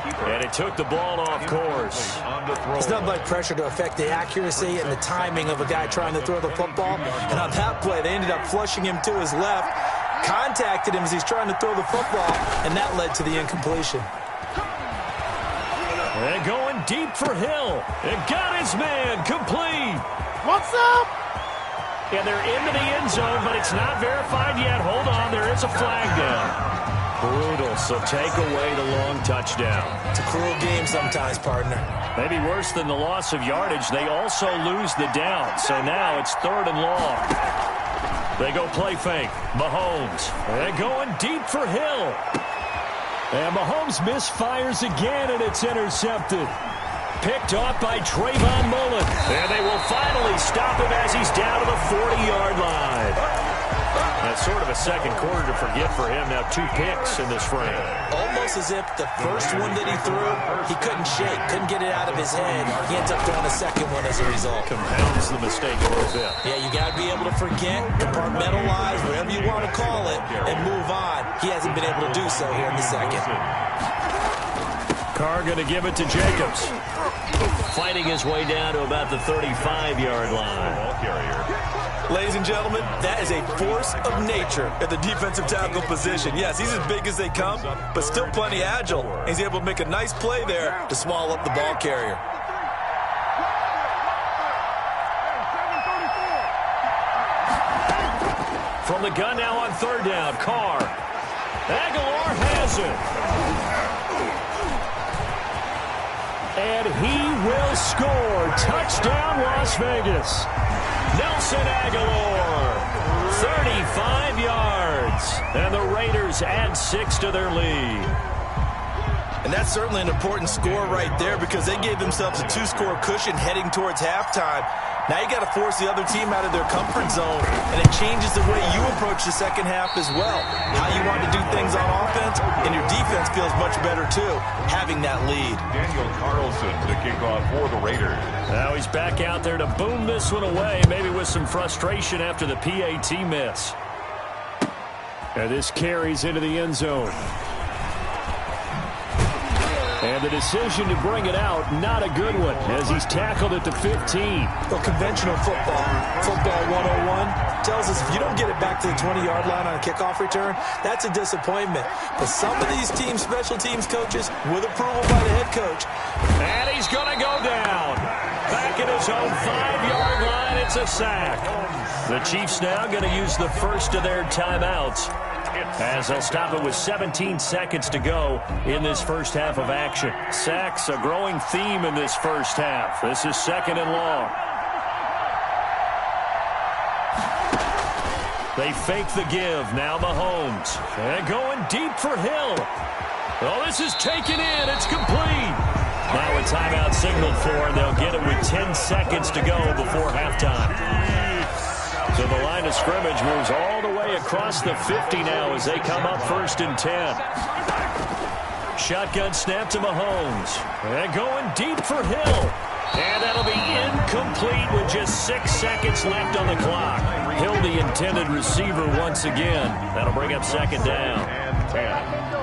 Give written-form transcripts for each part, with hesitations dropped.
And it took the ball off course. It's nothing like pressure to affect the accuracy and the timing of a guy trying to throw the football. And on that play, they ended up flushing him to his left, contacted him as he's trying to throw the football, and that led to the incompletion. And going deep for Hill. It got his man complete. What's up? And they're into the end zone, but it's not verified yet. Hold on, there is a flag down. Brutal, so take away the long touchdown. It's a cruel game sometimes, partner. Maybe worse than the loss of yardage, they also lose the down. So now it's 3rd and long. They go play fake. Mahomes. They're going deep for Hill. And Mahomes misfires again, and it's intercepted. Picked off by Trayvon Mullen. And they will finally stop him as he's down to the 40-yard line. That's sort of a second quarter to forget for him. Now 2 picks in this frame. Almost as if the first one that he threw, he couldn't shake, couldn't get it out of his head. He ends up throwing a second one as a result. Compounds the mistake a little bit. Yeah, you got to be able to forget, compartmentalize, whatever you want to call it, and move on. He hasn't been able to do so here in the second. Carr going to give it to Jacobs. Fighting his way down to about the 35-yard line. Ladies and gentlemen, that is a force of nature at the defensive tackle position. Yes, he's as big as they come, but still plenty agile. He's able to make a nice play there to swallow up the ball carrier. From the gun now on 3rd down, Carr. Aguilar has it. And he will score. Touchdown, Las Vegas. Nelson Aguilar, 35 yards. And the Raiders add 6 to their lead. And that's certainly an important score right there because they gave themselves a 2-score cushion heading towards halftime. Now you got to force the other team out of their comfort zone, and it changes the way you approach the second half as well. How you want to do things on offense, and your defense feels much better too, having that lead. Daniel Carlson to kick off for the Raiders. Now he's back out there to boom this one away, maybe with some frustration after the PAT miss. And this carries into the end zone. And the decision to bring it out, not a good one, as he's tackled at the 15. Well, conventional football 101, tells us if you don't get it back to the 20-yard line on a kickoff return, that's a disappointment. But some of these teams, special teams coaches, with approval by the head coach. And he's going to go down. Back at his own 5-yard line, it's a sack. The Chiefs now going to use the first of their timeouts, as they'll stop it with 17 seconds to go in this first half of action. Sacks, a growing theme in this first half. This is 2nd and long. They fake the give. Now Mahomes. And going deep for Hill. Oh, this is taken in. It's complete. Now a timeout signaled for, and they'll get it with 10 seconds to go before halftime. So the line of scrimmage moves all the way across the 50 now as they come up 1st and 10. Shotgun snap to Mahomes. And going deep for Hill. And that'll be incomplete with just 6 seconds left on the clock. Hill, the intended receiver once again. That'll bring up 2nd down. And 10.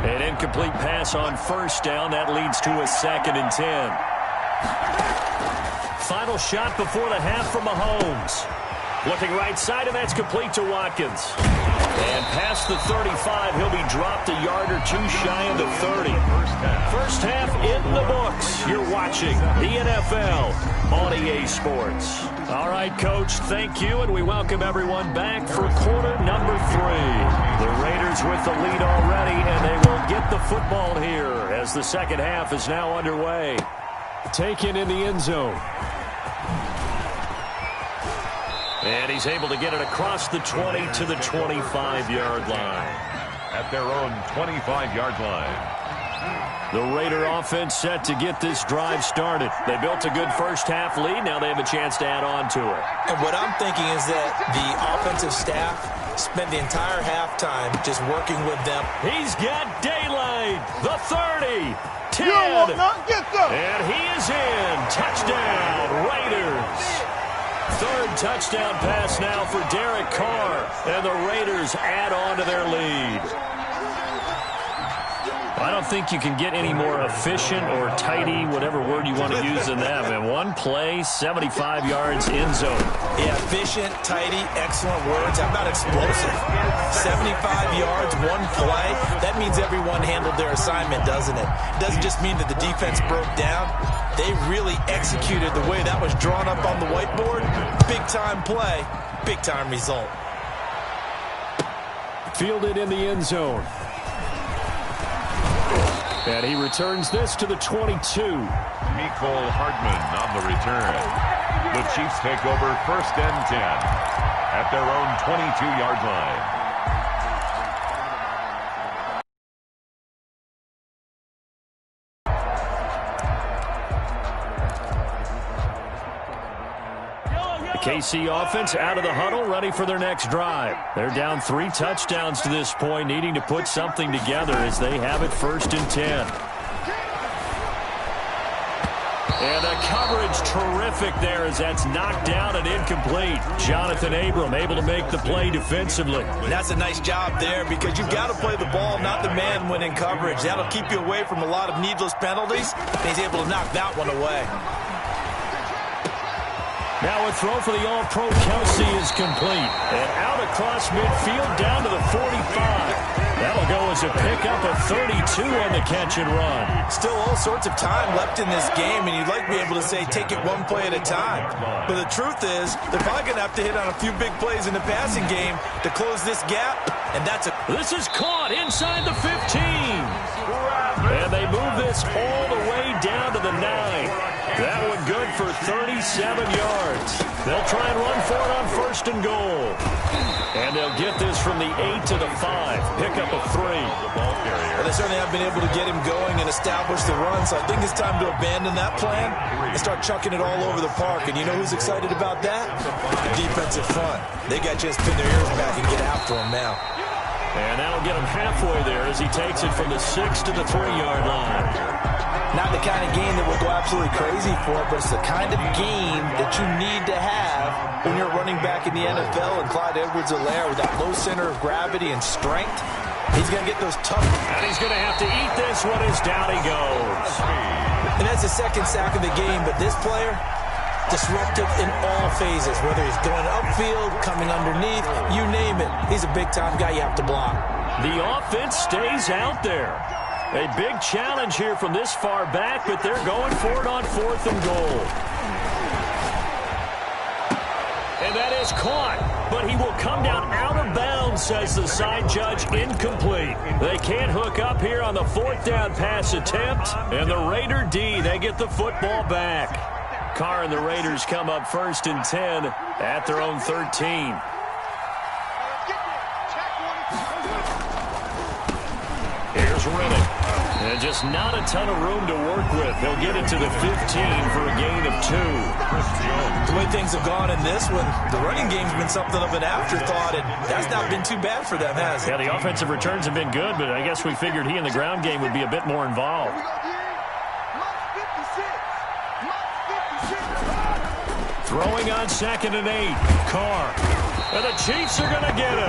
An incomplete pass on 1st down. That leads to a 2nd and 10. Final shot before the half from Mahomes. Looking right side, and that's complete to Watkins. And past the 35, he'll be dropped a yard or 2 shy of the 30. First half in the books. You're watching the NFL on EA Sports. All right, Coach, thank you, and we welcome everyone back for quarter number 3. The Raiders with the lead already, and they will get the football here as the second half is now underway. Taken in the end zone. And he's able to get it across the 20 to the 25-yard line. At their own 25-yard line. The Raider offense set to get this drive started. They built a good first half lead. Now they have a chance to add on to it. And what I'm thinking is that the offensive staff spent the entire halftime just working with them. He's got daylight. The 30. 10. You will not get them. And he is in. Touchdown, Raiders. Third touchdown pass now for Derek Carr, and the Raiders add on to their lead. I don't think you can get any more efficient or tidy, whatever word you want to use in that. Man, one play, 75 yards, end zone. Yeah, efficient, tidy, excellent words. How about explosive? 75 yards, one play. That means everyone handled their assignment, doesn't it? It doesn't just mean that the defense broke down. They really executed the way that was drawn up on the whiteboard. Big-time play, big-time result. Fielded in the end zone. And he returns this to the 22. Mecole Hardman on the return. The Chiefs take over 1st and 10 at their own 22-yard line. KC offense out of the huddle, ready for their next drive. They're down 3 touchdowns to this point, needing to put something together as they have it 1st and 10. And the coverage terrific there as that's knocked down and incomplete. Jonathan Abram able to make the play defensively. That's a nice job there because you've got to play the ball, not the man when in coverage. That'll keep you away from a lot of needless penalties. And he's able to knock that one away. Now a throw for the All-Pro Kelsey is complete. And out across midfield down to the 45. That'll go as a pickup of 32 on the catch and run. Still all sorts of time left in this game, and you'd like to be able to say take it one play at a time. But the truth is, they're probably going to have to hit on a few big plays in the passing game to close this gap, and that's a... This is caught inside the 15. And they move this all the way down to the 9. That one good for 37 yards. They'll try and run for it on 1st and goal. And they'll get this from the 8 to the 5. Pickup of 3. Well, they certainly have been able to get him going and establish the run, so I think it's time to abandon that plan and start chucking it all over the park. And you know who's excited about that? The defensive front. They got to just pin their ears back and get after him now. And that'll get him halfway there as he takes it from the 6 to the 3-yard line. Not the kind of game that we'll go absolutely crazy for, but it's the kind of game that you need to have when you're running back in the NFL. And Clyde Edwards-Helaire with that low center of gravity and strength, he's going to get those tough. And he's going to have to eat this one as down he goes. And that's the 2nd sack of the game, but this player, disruptive in all phases, whether he's going upfield, coming underneath, you name it. He's a big-time guy you have to block. The offense stays out there. A big challenge here from this far back, but they're going for it on 4th and goal. And that is caught, but he will come down out of bounds, says the side judge, incomplete. They can't hook up here on the 4th down pass attempt, and the Raider D, they get the football back. Carr and the Raiders come up 1st and 10 at their own 13. Here's Riddick. And just not a ton of room to work with. He'll get it to the 15 for a gain of 2. The way things have gone in this one, the running game's been something of an afterthought, and that's not been too bad for them, has it? Yeah, the offensive returns have been good, but I guess we figured he in the ground game would be a bit more involved. Throwing on 2nd and 8. Carr. And the Chiefs are going to get him.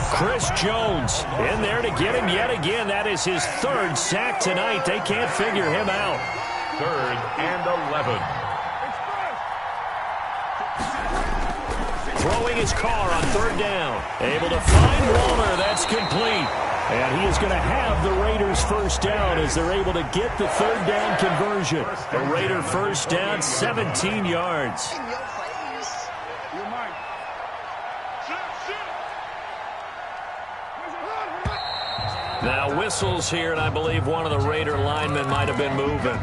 Chris Jones in there to get him yet again. That is his 3rd sack tonight. They can't figure him out. 3rd and 11. Throwing his Carr on 3rd down. Able to find Waller. That's complete. And he is going to have the Raiders 1st down as they're able to get the 3rd down conversion. The Raider 1st down, 17 yards. Now whistles here, and I believe one of the Raider linemen might have been moving.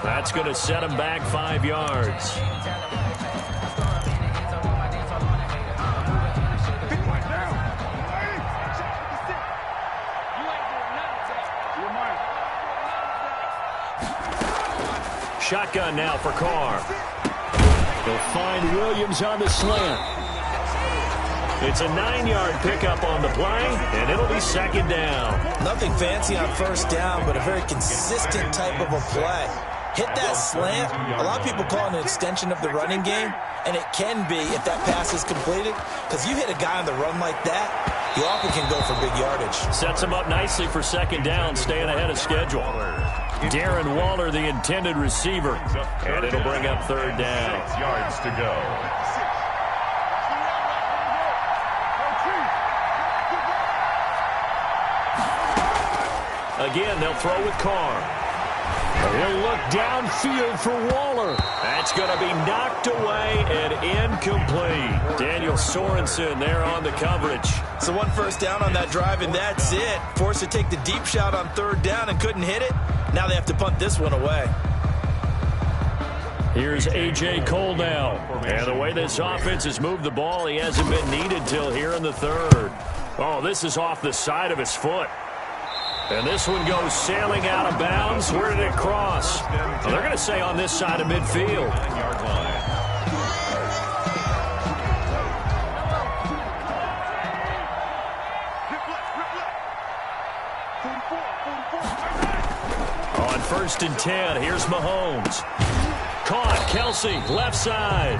That's going to set him back 5 yards. Shotgun now for Carr. He'll find Williams on the slant. It's a 9-yard pickup on the play, and it'll be 2nd down. Nothing fancy on 1st down, but a very consistent type of a play. hit that slant. A lot of people call it an extension of the running game, and it can be if that pass is completed, because you hit a guy on the run like that, you often can go for big yardage. Sets him up nicely for second down, staying ahead of schedule. Darren Waller, the intended receiver, and it'll bring up third down. 6 yards to go. Again, they'll throw with Carr. He'll look downfield for Waller. That's going to be knocked away and incomplete. Daniel Sorensen there on the coverage. So one first down on that drive, and that's it. Forced to take the deep shot on third down and couldn't hit it. Now they have to punt this one away. Here's A.J. Cole now. And the way this offense has moved the ball, he hasn't been needed till here in the third. Oh, this is off the side of his foot. And this one goes sailing out of bounds. Where did it cross? Well, they're going to say on this side of midfield. 9-yard line. On 1st and 10, here's Mahomes. Caught, Kelsey, left side.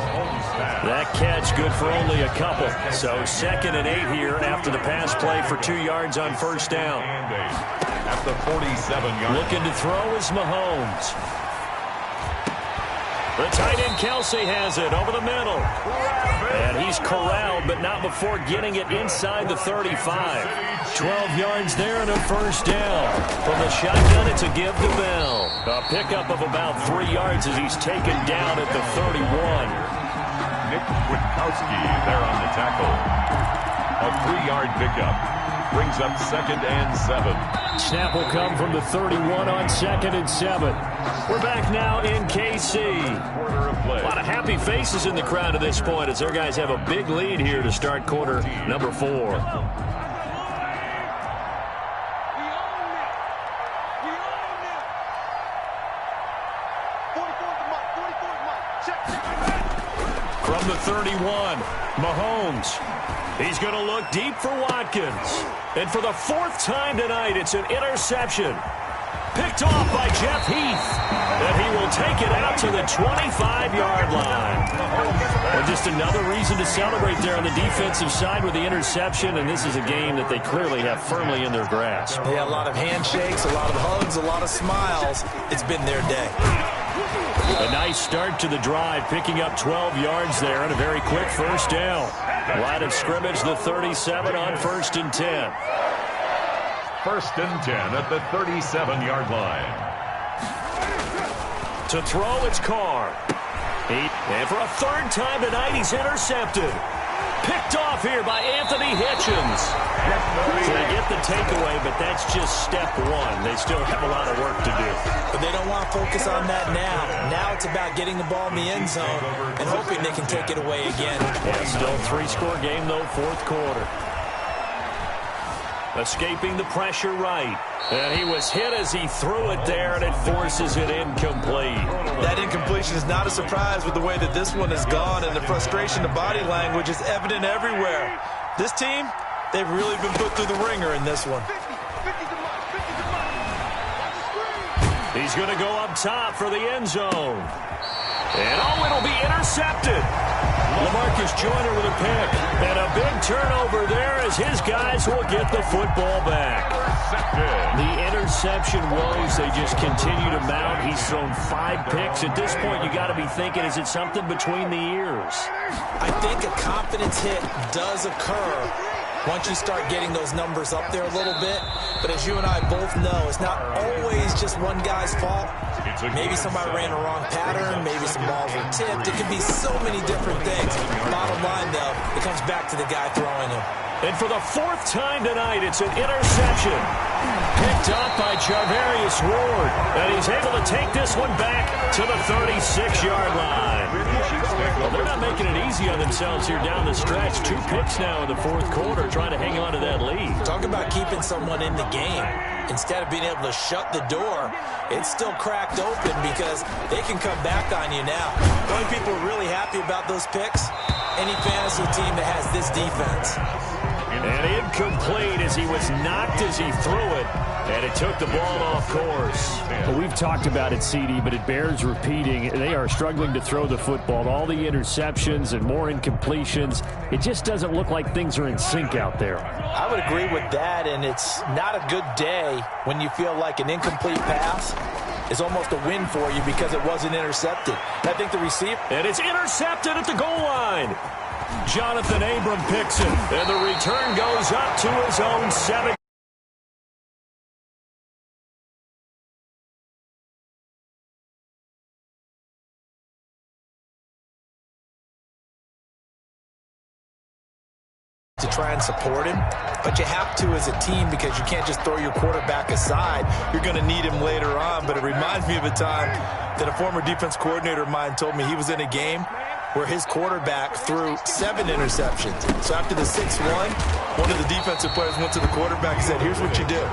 That catch good for only a couple. So 2nd and 8 here after the pass play for 2 yards on first down. At the 47-yard. Looking to throw is Mahomes. The tight end Kelsey has it over the middle. And he's corralled, but not before getting it inside the 35. 12 yards there and a first down. From the shotgun, it's a give to Bell. A pickup of about 3 yards as he's taken down at the 31. Nick Witkowski there on the tackle. A 3-yard pickup. Brings up 2nd and 7. Snap will come from the 31 on 2nd and 7. We're back now in KC. A lot of happy faces in the crowd at this point as their guys have a big lead here to start quarter number 4. From the 31, Mahomes. He's going to look deep for Watkins. And for the 4th time tonight, it's an interception. Picked off by Jeff Heath. And he will take it out to the 25-yard line. And just another reason to celebrate there on the defensive side with the interception. And this is a game that they clearly have firmly in their grasp. Yeah, a lot of handshakes, a lot of hugs, a lot of smiles. It's been their day. A nice start to the drive, picking up 12 yards there and a very quick first down. Line of scrimmage, the 37 on 1st and 10. 1st and 10 at the 37-yard line. To throw, it's Carr. And for a 3rd time tonight, he's intercepted. Picked off here by Anthony Hitchens. So they get the takeaway, but that's just step 1. They still have a lot of work to do. But they don't want to focus on that now. Now it's about getting the ball in the end zone and hoping they can take it away again. Yeah, still a 3-score game, though, 4th quarter. Escaping the pressure right. And he was hit as he threw it there, and it forces it incomplete. That incompletion is not a surprise with the way that this one has gone, and the frustration, the body language is evident everywhere. This team, they've really been put through the ringer in this one. He's going to go up top for the end zone. And it'll be intercepted. LaMarcus Joyner with a pick. And a big turnover there as his guys will get the football back. The interception woes, they just continue to mount. He's thrown 5 picks. At this point, you got to be thinking, is it something between the ears? I think a confidence hit does occur once you start getting those numbers up there a little bit. But as you and I both know, it's not always just one guy's fault. Maybe somebody ran a wrong pattern. Maybe some balls were tipped. It can be so many different things. Bottom line, though, it comes back to the guy throwing them. And for the 4th time tonight, it's an interception. Picked up by Charvarius Ward. And he's able to take this one back to the 36-yard line. Well, they're not making it easy on themselves here down the stretch. 2 picks now in the 4th quarter, trying to hang on to that lead. Talk about keeping someone in the game. Instead of being able to shut the door, it's still cracked open because they can come back on you now. The only people really happy about those picks, any fantasy team that has this defense. And incomplete as he was knocked as he threw it. And it took the ball off course. Well, we've talked about it, CD, but it bears repeating. They are struggling to throw the football. All the interceptions and more incompletions. It just doesn't look like things are in sync out there. I would agree with that, and it's not a good day when you feel like an incomplete pass is almost a win for you because it wasn't intercepted. And I think the receiver... And it's intercepted at the goal line. Jonathan Abram picks it, and the return goes up to his own 7. To try and support him, but you have to as a team because you can't just throw your quarterback aside. You're going to need him later on, but it reminds me of a time that a former defense coordinator of mine told me he was in a game where his quarterback threw 7 interceptions. So after the 6-1, one of the defensive players went to the quarterback and said, here's what you do.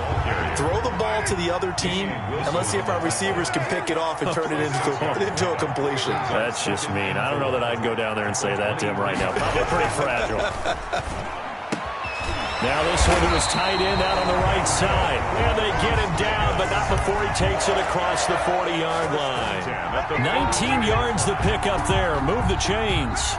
Throw the ball to the other team, and let's see if our receivers can pick it off and turn it into a completion. That's just mean. I don't know that I'd go down there and say that to him right now. Probably pretty fragile. Now this one was tight end out on the right side. And they get him down, but not before he takes it across the 40-yard line. 19 yards to pick up there. Move the chains.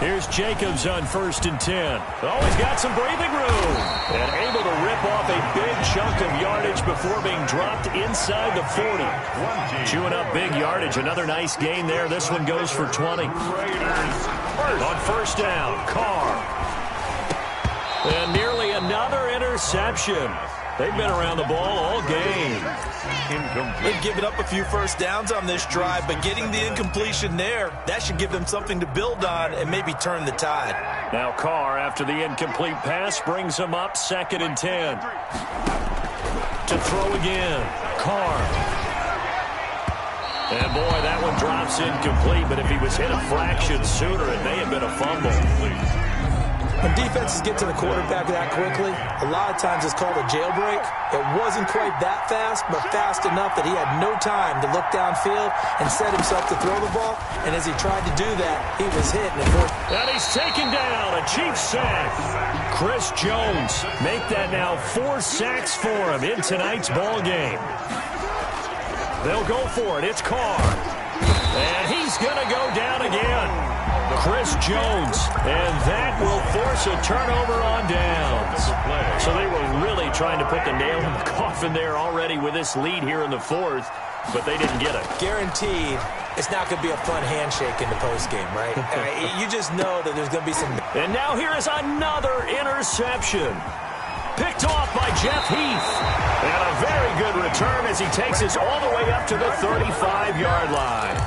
Here's Jacobs on 1st and 10. Oh, he's got some breathing room. And able to rip off a big chunk of yardage before being dropped inside the 40. Chewing up big yardage. Another nice gain there. This one goes for 20. On 1st down, Carr. And nearly another interception. They've been around the ball all game. They've given up a few first downs on this drive, but getting the incompletion there, that should give them something to build on and maybe turn the tide. Now Carr, after the incomplete pass, brings him up 2nd and 10. To throw again, Carr. And boy, that one drops incomplete, but if he was hit a fraction sooner, it may have been a fumble. When defenses get to the quarterback that quickly, a lot of times it's called a jailbreak. It wasn't quite that fast, but fast enough that he had no time to look downfield and set himself to throw the ball. And as he tried to do that, he was hit. And he's taken down, a Chiefs sack. Chris Jones make that now 4 sacks for him in tonight's ball game. They'll go for it. It's Carr. And he's going to go down again. Chris Jones, and that will force a turnover on downs. So they were really trying to put the nail in the coffin there already with this lead here in the 4th, but they didn't get it. Guaranteed, it's not going to be a fun handshake in the postgame, right? You just know that there's going to be some... And now here is another interception. Picked off by Jeff Heath. And a very good return as he takes us all the way up to the 35-yard line.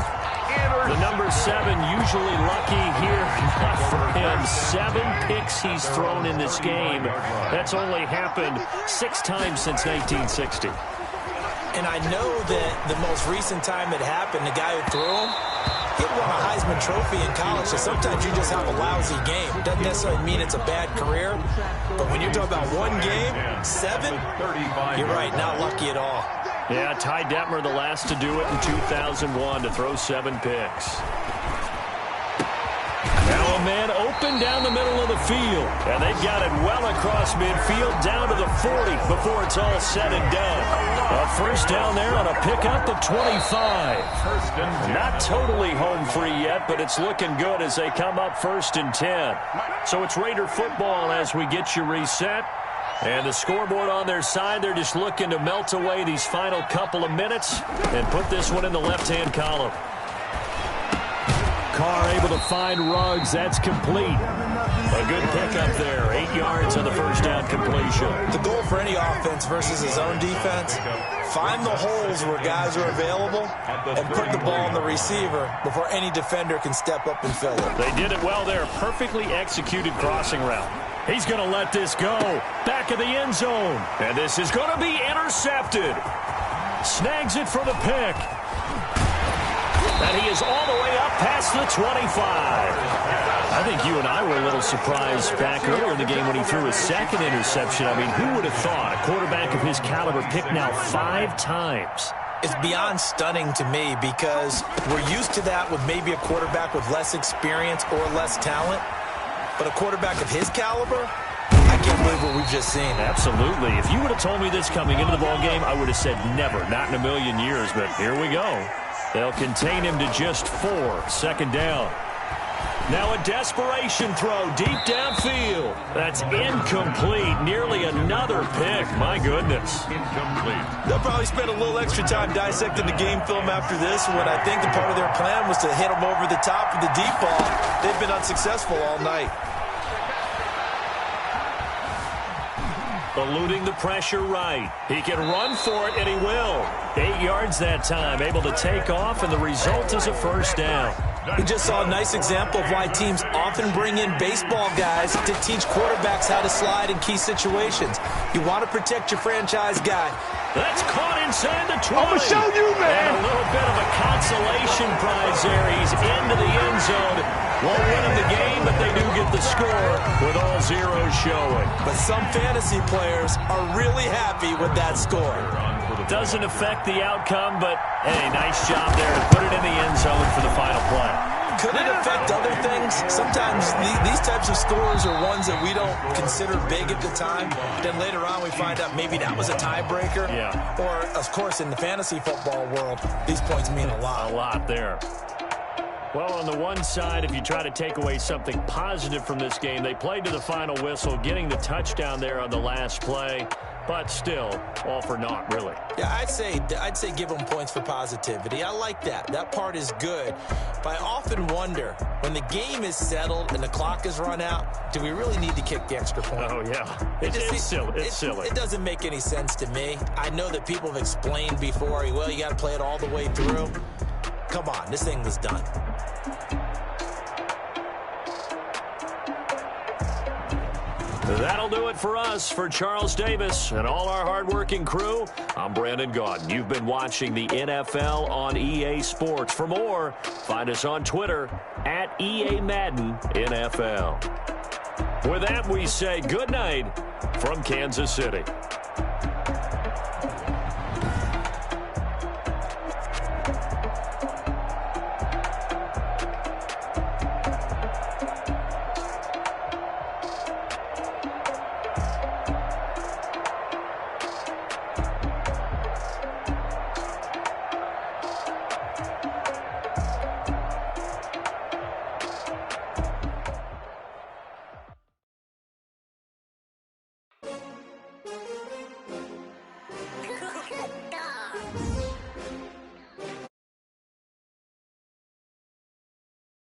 The number 7 usually lucky here. Not for him. 7 picks he's thrown in this game. That's only happened 6 times since 1960. And I know that the most recent time it happened, the guy who threw him, he won a Heisman Trophy in college. So sometimes you just have a lousy game. It doesn't necessarily mean it's a bad career. But when you're talking about one game, 7, you're right, not lucky at all. Yeah, Ty Detmer, the last to do it in 2001, to throw 7 picks. Now a man open down the middle of the field. And they've got it well across midfield down to the 40 before it's all said and done. A first down there on a pickup of 25. Not totally home free yet, but it's looking good as they come up 1st and 10. So it's Raider football as we get you reset. And the scoreboard on their side, they're just looking to melt away these final couple of minutes and put this one in the left-hand column. Carr able to find Ruggs. That's complete. A good pickup there. 8 yards on the first down completion. The goal for any offense versus his own defense, find the holes where guys are available and put the ball in the receiver before any defender can step up and fill it. They did it well there. Perfectly executed crossing route. He's going to let this go. Back of the end zone. And this is going to be intercepted. Snags it for the pick. And he is all the way up past the 25. I think you and I were a little surprised back earlier in the game when he threw his 2nd interception. I mean, who would have thought a quarterback of his caliber picked now 5 times? It's beyond stunning to me because we're used to that with maybe a quarterback with less experience or less talent. But a quarterback of his caliber, I can't believe what we've just seen. Absolutely. If you would have told me this coming into the ballgame, I would have said never, not in a million years. But here we go. They'll contain him to just 4. Second down. Now a desperation throw deep downfield. That's incomplete. Nearly another pick. My goodness. Incomplete. They'll probably spend a little extra time dissecting the game film after this when I think the part of their plan was to hit them over the top with the deep ball. They've been unsuccessful all night. Eluding the pressure right. He can run for it, and he will. 8 yards that time, able to take off, and the result is a first down. We just saw a nice example of why teams often bring in baseball guys to teach quarterbacks how to slide in key situations. You want to protect your franchise guy. That's caught inside the 20. I'm going to show you, man. And a little bit of a consolation prize there. He's into the end zone. Won't win him the game, but they do get the score with all zeros showing. But some fantasy players are really happy with that score. Doesn't affect the outcome, but, hey, nice job there to put it in the end zone for the final play. Could it affect other things? Sometimes these types of scores are ones that we don't consider big at the time. Then later on we find out maybe that was a tiebreaker. Yeah. Or, of course, in the fantasy football world, these points mean a lot. A lot there. Well, on the one side, if you try to take away something positive from this game, they played to the final whistle, getting the touchdown there on the last play. But still, all for naught, really. Yeah, I'd say give them points for positivity. I like that. That part is good. But I often wonder, when the game is settled and the clock is run out, do we really need to kick the extra point? Oh, yeah. It's silly. It's silly. It doesn't make any sense to me. I know that people have explained before, well, you got to play it all the way through. Come on, this thing was done. That'll do it for us. For Charles Davis and all our hardworking crew, I'm Brandon Gaudin. You've been watching the NFL on EA Sports. For more, find us on Twitter at EA Madden NFL. With that, we say good night from Kansas City.